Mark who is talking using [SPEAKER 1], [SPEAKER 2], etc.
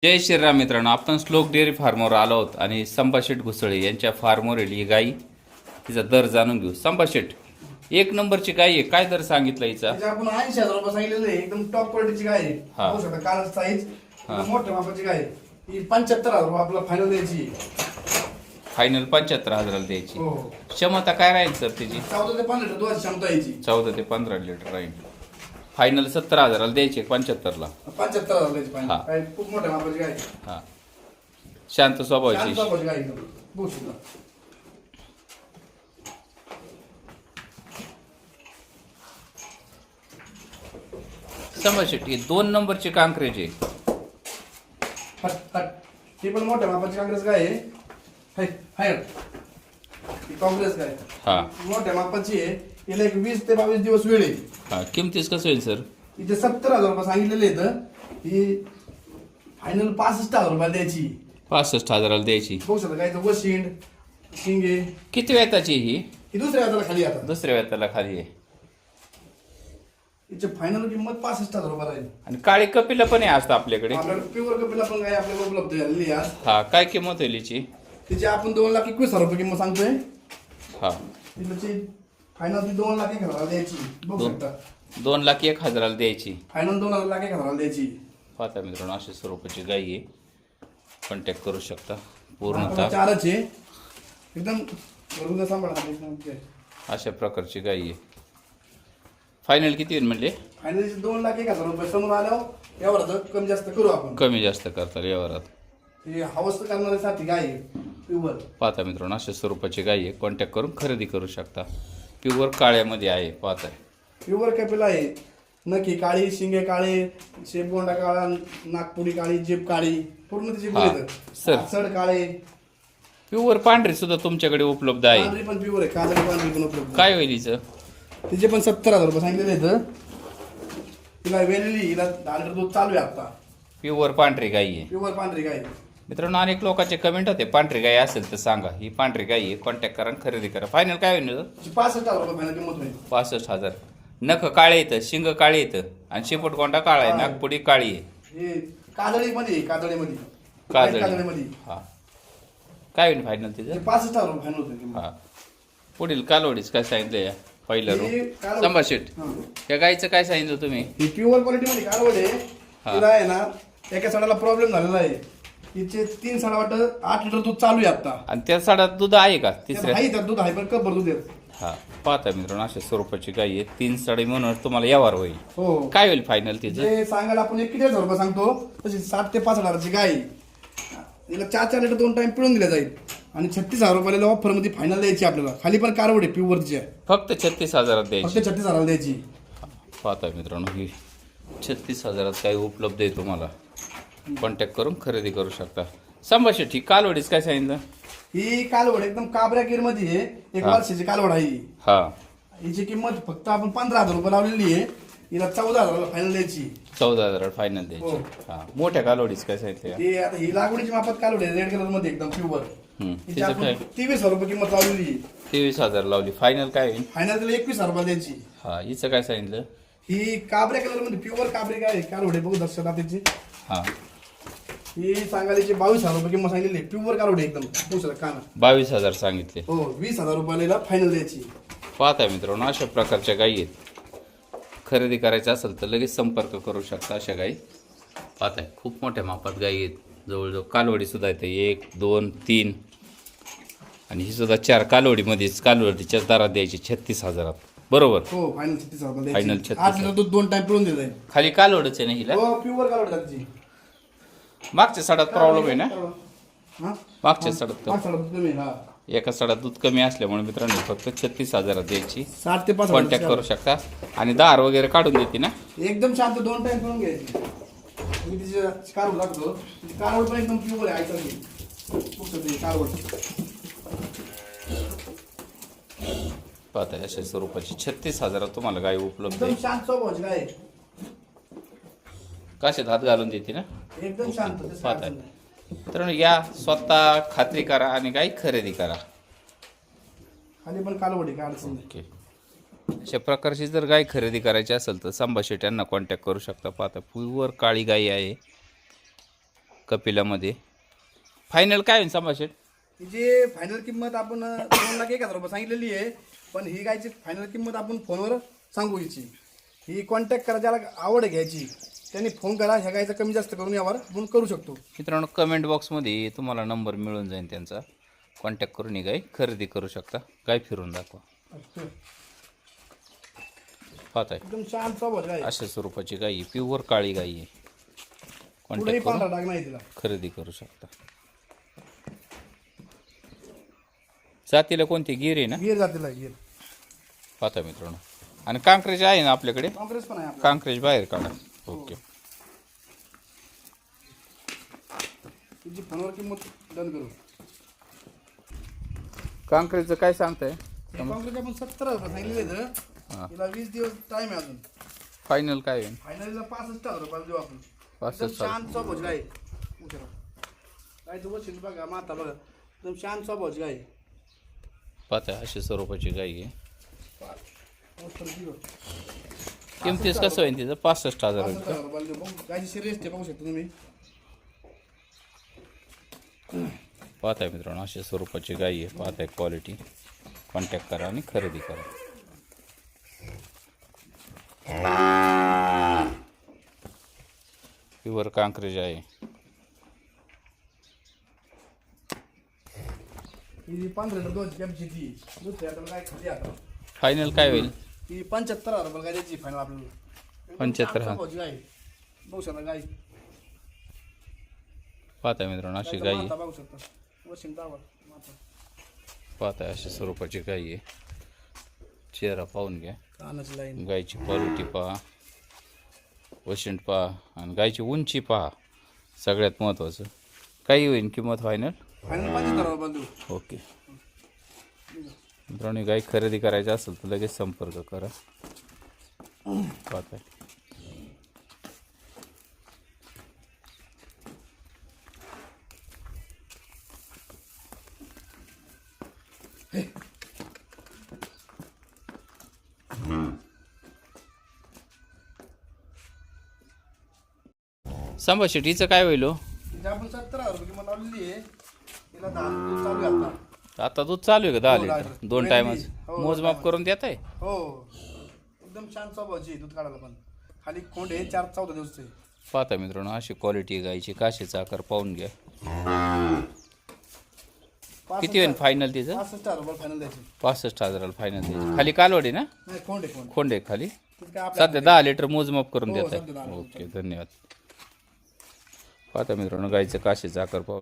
[SPEAKER 1] जय श्रीराम मित्रांनो, आपण श्लोक डेअरी फार्मवर आलो आहोत आणि संभाशेठ घुसळे यांच्या फार्मवरील ही गाई तिचा दर जाणून घेऊ. संभाशेठ, एक नंबरची गाई आहे, काय दर सांगितलं हिचा?
[SPEAKER 2] त्याचे आपण 80,000 रुपये सांगितलेले आहे. एकदम टॉप क्वालिटीची गाय आहे.
[SPEAKER 1] हा.
[SPEAKER 2] पाहू शकता काल साईज मोठ्या मापाची गाय आहे. ही 75,000 रुपये आपल्याला फायनल द्यायची.
[SPEAKER 1] फायनल 75,000 द्यायची.
[SPEAKER 2] हो.
[SPEAKER 1] क्षमता काय राहील सर तिची?
[SPEAKER 2] 14 ते 15 लिटर दुधाची क्षमता यायची.
[SPEAKER 1] 14 ते 15 लिटर राहील. फायनल 70,000 द्यायची 75ला.
[SPEAKER 2] 75,000 द्यायची फायनल.
[SPEAKER 1] हा.
[SPEAKER 2] काय खूप मोठ्या मापाची गाय आहे.
[SPEAKER 1] हा, शांत स्वभावाची.
[SPEAKER 2] शांत स्वभावाची गाय एकदम. बघू शकता.
[SPEAKER 1] संभाशेठ, ही 2 नंबरची कांक्रेज आहे.
[SPEAKER 2] हट हट. ही पण मोठ्या मापाची काँग्रेस गाय आहे. हाय हाय. ही काँग्रेस गाय
[SPEAKER 1] हा
[SPEAKER 2] मोठ्या मापाची आहे. हिला एक 20 ते 22 दिवस वेळ आहे.
[SPEAKER 1] हा, किमतीच कसं होईल सर?
[SPEAKER 2] इथे 70,000 रुपये सांगितलेले आहेत. ही फायनल 65,000 रुपये द्यायची.
[SPEAKER 1] 65,000 द्यायची.
[SPEAKER 2] बघू शकता गायचं वशिंड शिंगे.
[SPEAKER 1] किती वेताची ही?
[SPEAKER 2] ही दुसऱ्या हाताला खाली आता.
[SPEAKER 1] दुसऱ्या वेताला खाली आहे.
[SPEAKER 2] हिची फायनल किंमत 65,000 रुपये राहील.
[SPEAKER 1] आणि काळी कपिला पण आहे असतं आपल्याकडे.
[SPEAKER 2] आपल्याला प्युअर कपिला पण गाय आपल्याला उपलब्ध झालेली आहे आज.
[SPEAKER 1] हा, काय किंमत होईल हिची?
[SPEAKER 2] तिची आपण 2,21,000 रुपये किंमत सांगतोय.
[SPEAKER 1] हा,
[SPEAKER 2] तिची फायनल ती 2,01,000 द्यायची. बघू शकता
[SPEAKER 1] 2,01,000 द्यायची.
[SPEAKER 2] फायनल 2,01,000 द्यायची.
[SPEAKER 1] पाहता मित्रांनो, अशा स्वरूपाची गाई आहे. कॉन्टॅक्ट करू शकता.
[SPEAKER 2] आपण
[SPEAKER 1] पूर्णतः
[SPEAKER 2] चारच आहे एकदम घरून सांभाळा एकदम.
[SPEAKER 1] अशा प्रकारची गाई आहे. फायनल किती होईल म्हणले?
[SPEAKER 2] फायनल 2,01,000 रुपये समोर आल्यावर यावर कमी जास्त करू आपण.
[SPEAKER 1] कमी जास्त करता व्यवहारात.
[SPEAKER 2] हे हवस करणाऱ्यासाठी गाय आहे प्युअर.
[SPEAKER 1] पाहता मित्रांनो, अशा स्वरूपाची गाई आहे. कॉन्टॅक्ट करून खरेदी करू शकता. प्युअर काळ्यामध्ये आहे. पाहताय
[SPEAKER 2] प्युअर कपिला आहे. नखी काळी, शिंगे काळे, शेपगोंडा काळा, नागपुडी काळी, जीप काळी, पूर्ण तिची
[SPEAKER 1] हा. सर.
[SPEAKER 2] सड काळे.
[SPEAKER 1] प्युअर पांढरी सुद्धा तुमच्याकडे उपलब्ध आहे.
[SPEAKER 2] पांढरी पण प्युअर आहे. काजळी पांढरी पण उपलब्ध.
[SPEAKER 1] काय होईल हिचं?
[SPEAKER 2] तिचे पण 70,000 रुपये सांगितलेले आहेत. तिला वेलेली, हिला 10 लिटर दूध चालू आहे आता.
[SPEAKER 1] प्युअर पांढरी गाई आहे.
[SPEAKER 2] प्युअर पांढरी गाय.
[SPEAKER 1] मित्रांनो, अनेक लोकांचे कमेंट होते, पांढरी गाय असेल तर सांगा. ही पांढरी गाय आहे. कॉन्टॅक्ट करा आणि खरेदी करा. फायनल काय होईल?
[SPEAKER 2] तिची 65,000 रुपये फायनल किंमत होईल.
[SPEAKER 1] 65,000. नख काळे येतं, शिंग काळे येतं आणि शेपट कोंडा काळा आहे, नागपुडी काळी आहे.
[SPEAKER 2] हे काजळीमध्ये काजळीमध्ये
[SPEAKER 1] काजळी. हा, काय होईल फायनल तिचं?
[SPEAKER 2] 65,000 रुपये फायनल होतील किंमत.
[SPEAKER 1] हा, पुढील कालवडीच काय सांगितलं? पहिलं रो
[SPEAKER 2] हे कालवड-
[SPEAKER 1] संभाशेठ,
[SPEAKER 2] हा.
[SPEAKER 1] या गाईचं काय सांगितलं तुम्ही?
[SPEAKER 2] ही प्युअर क्वालिटीमध्ये कालवड आहे.
[SPEAKER 1] हा.
[SPEAKER 2] तिला आहे ना एका सडाला प्रॉब्लेम झालेला आहे. तिचे 3 सडा वाटत 8 लिटर दूध चालू आहे आता.
[SPEAKER 1] आणि त्या साडात दूध आहे का तिसऱ्या?
[SPEAKER 2] आहे त्यात दूध आहे पण कप भर दूध आहे.
[SPEAKER 1] हा, पाहता मित्रांनो, अशा स्वरूपाची गाई आहे. 3 साडी म्हणून तुम्हाला व्यवहार होईल.
[SPEAKER 2] हो.
[SPEAKER 1] काय होईल फायनल तिचं?
[SPEAKER 2] जे सांगायला आपण 41,000 रुपये सांगतो तशी 60 ते 5,000ची गाय आहे. तिला 4 लिटर 2 टाइम पिळून दिल्या जाईल आणि 36,000 रुपयाला ऑफर मध्ये फायनल द्यायची आपल्याला. खाली पण कारवड आहे प्युअरची आहे.
[SPEAKER 1] फक्त 36,000
[SPEAKER 2] फक्त
[SPEAKER 1] द्यायची.
[SPEAKER 2] 36,000 द्यायची.
[SPEAKER 1] पाहता मित्रांनो, ही 36,000 काही उपलब्ध आहे. तुम्हाला कॉन्टॅक्ट करून खरेदी करू शकता. संभाषण ही कालवडीच काय सांगितलं?
[SPEAKER 2] ही कालवड एकदम काबऱ्या गिर मध्ये आहे. एक
[SPEAKER 1] हा.
[SPEAKER 2] वर्षाची कालवड आहे ही.
[SPEAKER 1] हा,
[SPEAKER 2] हिची किंमत फक्त आपण 15,000 रुपये लावलेली आहे. हिला 14,000 फायनल द्यायची.
[SPEAKER 1] 14,000 फायनल
[SPEAKER 2] हो.
[SPEAKER 1] द्यायची. हा, मोठ्या कालवडीच काय सांगितलं?
[SPEAKER 2] ही आता ही लागवडीची मापात कालवड आहे रेड कलर मध्ये एकदम प्युअर. हिची
[SPEAKER 1] तिचं
[SPEAKER 2] आपण
[SPEAKER 1] काय?
[SPEAKER 2] 23,000 रुपये किंमत लावलेली आहे.
[SPEAKER 1] 23,000 लावली. फायनल काय होईल?
[SPEAKER 2] फायनल तिला 21,000 रुपये द्यायची.
[SPEAKER 1] हा, हिचं काय सांगितलं?
[SPEAKER 2] ही काबऱ्या कलर मध्ये प्युअर काबरे काय कालवड आहे. बघू दर्शक त्याची.
[SPEAKER 1] हा,
[SPEAKER 2] ही सांगायची 22,000 रुपये किंमत सांगितलेली आहे. प्युअर कालवड आहे एकदम. बघू शकता काना.
[SPEAKER 1] 22,000 सांगितले.
[SPEAKER 2] हो, 20,000 रुपयाला फायनल द्यायची.
[SPEAKER 1] पाहताय मित्रांनो, अशा प्रकारच्या गायी आहेत. खरेदी करायचं असेल तर लगेच संपर्क करू शकता. अशा गायी पाहताय, खूप मोठ्या मापात गायी आहेत. जवळजवळ कालवडी सुद्धा येते. 1, 2, 3 आणि ही सुद्धा 4 कालवडीमध्येच. कालवडीच्या दरात द्यायची 36,000. बरोबर?
[SPEAKER 2] हो, फायनल 36,000 रुपये
[SPEAKER 1] फायनल
[SPEAKER 2] द्यायची.
[SPEAKER 1] 36,000.
[SPEAKER 2] 8 लिटर दूध 2 टाइम पिळून देत आहे.
[SPEAKER 1] खाली कालवडच आहे ना हिला?
[SPEAKER 2] हो, प्युअर कालवड आहे त्याची.
[SPEAKER 1] मागच्या सडात प्रॉब्लेम आहे ना?
[SPEAKER 2] हा?
[SPEAKER 1] मागच्या सडात
[SPEAKER 2] मागच्या सडात तुम्ही, हा.
[SPEAKER 1] एका सडात दूध कमी असल्यामुळे मित्रांनो फक्त 36,000 द्यायची.
[SPEAKER 2] 60 ते 5,000
[SPEAKER 1] कॉन्टॅक्ट करू शकता. आणि दार वगैरे काढून देते ना?
[SPEAKER 2] एकदम शांत 2 टाइम पिळून घ्यायची. मी तिचे कालवड लागतो. कालवड पण एकदम प्युअर आहे. ऐका कालवड.
[SPEAKER 1] पाहताय, अशा स्वरूपाची 36,000 तुम्हाला गाय उपलब्ध
[SPEAKER 2] एकदम
[SPEAKER 1] आहे.
[SPEAKER 2] शांत स्वभावाची गाय आहे.
[SPEAKER 1] कशात हात घालून देते ना?
[SPEAKER 2] एकदम शांत. तसं
[SPEAKER 1] पाहताय
[SPEAKER 2] अडचण नाही.
[SPEAKER 1] मित्रांनो, या स्वतः खात्री करा आणि गाय खरेदी करा.
[SPEAKER 2] खाली पण कालवड आहे, काय अडचण नाही.
[SPEAKER 1] ओके, अशा प्रकारची जर गाय खरेदी करायची असेल तर संभाषेठ यांना कॉन्टॅक्ट करू शकता. पाहता, प्युअर काळी गाय आहे. कपिलामध्ये. फायनल काय होईल संभाषण?
[SPEAKER 2] हिची फायनल किंमत आपण 2,01,000 रुपये सांगितलेली आहे, पण ही गायची फायनल किंमत आपण फोनवर सांगू. हिची ही कॉन्टॅक्ट करा, ज्याला आवड आहे घ्यायची त्यांनी फोन करा. ह्या गायचा कमी जास्त करून यावर आपण करू शकतो.
[SPEAKER 1] मित्रांनो, कमेंट बॉक्समध्ये तुम्हाला नंबर मिळून जाईल त्यांचा. कॉन्टॅक्ट करून ही गाय खरेदी करू शकता. गाय फिरून दाखवा. पाहत आहे
[SPEAKER 2] एकदम शांत स्वभाव गाय,
[SPEAKER 1] अशा स्वरूपाची गाय आहे. प्युअर काळी गाय आहे.
[SPEAKER 2] कुठेही
[SPEAKER 1] कॉन्टॅक्ट
[SPEAKER 2] पांढरा
[SPEAKER 1] करून
[SPEAKER 2] डाग नाही तिला.
[SPEAKER 1] खरेदी करू शकता. जातीला कोणती? गिर आहे ना?
[SPEAKER 2] गिर जातीला गिर.
[SPEAKER 1] पाहता मित्रांनो. आणि कांक्रेज आहे ना आपल्याकडे?
[SPEAKER 2] काँग्रेस पण आहे आपल्याला.
[SPEAKER 1] कांक्रेज बाहेर काढा. ओके.
[SPEAKER 2] तिची फोनवर किंमत डन करू.
[SPEAKER 1] कांक्रेजचं काय सांगताय?
[SPEAKER 2] काँग्रेस आपण 17,000 रुपये सांगितलेले तर
[SPEAKER 1] हां.
[SPEAKER 2] तिला 20 दिवस टाइम आहे अजून.
[SPEAKER 1] फायनल काय होईल?
[SPEAKER 2] फायनलला 65,000 रुपये देऊ आपण.
[SPEAKER 1] 65,000.
[SPEAKER 2] एकदम शांत स्वभावची गाय. गायचं वशील बघा, माता बघा, एकदम शांत स्वभावची गाय.
[SPEAKER 1] पाहता अशा स्वरूपाची गाय आहे.
[SPEAKER 2] मस्त किलो.
[SPEAKER 1] किमतीच कसं होईल तिचं? 65,000 होईल.
[SPEAKER 2] 65,000 रुपयाला देऊ. बघू, गायची शरीर असते बघू शकता तुम्ही.
[SPEAKER 1] पाहताय मित्रांनो, अशा स्वरूपाची गाय आहे. पाहताय क्वालिटी. कॉन्टॅक्ट करा आणि खरेदी करा. प्युअर कांक्रेज आहे.
[SPEAKER 2] ही 15 लिटर दूध कॅपची ती दुसऱ्या हाताला गाय खाली आता.
[SPEAKER 1] फायनल काय होईल?
[SPEAKER 2] ही 75,000 रुपये गाय द्यायची फायनल आपल्याला. एकदम
[SPEAKER 1] 75,000.
[SPEAKER 2] शांत स्वभावची गाय. बघू शकता गाय.
[SPEAKER 1] पाहताय मित्रांनो, अशी
[SPEAKER 2] गायचा
[SPEAKER 1] गाय आहे.
[SPEAKER 2] माथा बघू शकता. वशिंग दावा माथा.
[SPEAKER 1] पाहताय अशा स्वरूपाची गाय आहे. चेहरा पाहून घ्या.
[SPEAKER 2] कानाची लाईन.
[SPEAKER 1] गायची क्वालिटी पहा, वशिंड पहा आणि गायची उंची पहा. सगळ्यात महत्त्वाचं. काही होईल किंमत फायनल?
[SPEAKER 2] फायनल 75,000 रुपये देऊ.
[SPEAKER 1] ओके. मित्रांनो, गाय खरेदी करायची असेल तर लगेच संपर्क करा. पाहताय. संभाषित हिचं काय होईल हो?
[SPEAKER 2] तिथे आपण 70,000 रुपये किंमत लावलेली आहे. तिला 10 दूध चालू आहे आता.
[SPEAKER 1] आता दूध चालू आहे का? 10
[SPEAKER 2] हो,
[SPEAKER 1] लिटर.
[SPEAKER 2] लिटर.
[SPEAKER 1] 2 टायमाच
[SPEAKER 2] हो,
[SPEAKER 1] मोजमाप
[SPEAKER 2] टायमाचं.
[SPEAKER 1] करून देत आहे.
[SPEAKER 2] हो, एकदम शांत स्वभावाची आहे दूध काढायला पण. खाली खोंड आहे, 4-14 दिवस.
[SPEAKER 1] पाहता मित्रांनो, अशी क्वालिटी गायची. काशीचा आकार पाहून घ्या. किती होईल फायनल तिचं?
[SPEAKER 2] 65,000 रुपये फायनल द्यायची.
[SPEAKER 1] 65,000 फायनल द्यायची. खाली कालवडी ना?
[SPEAKER 2] नाही, खोंड आहे खोंड.
[SPEAKER 1] खोंड आहे खाली.
[SPEAKER 2] तिथे काय आपल्या
[SPEAKER 1] सध्या 10 लिटर मोजमाप करून
[SPEAKER 2] हो,
[SPEAKER 1] देत
[SPEAKER 2] सध्या 10
[SPEAKER 1] आहे.
[SPEAKER 2] लिटर.
[SPEAKER 1] ओके, धन्यवाद. पाहता मित्रांनो, गायचं काशीचा आकार पाहू.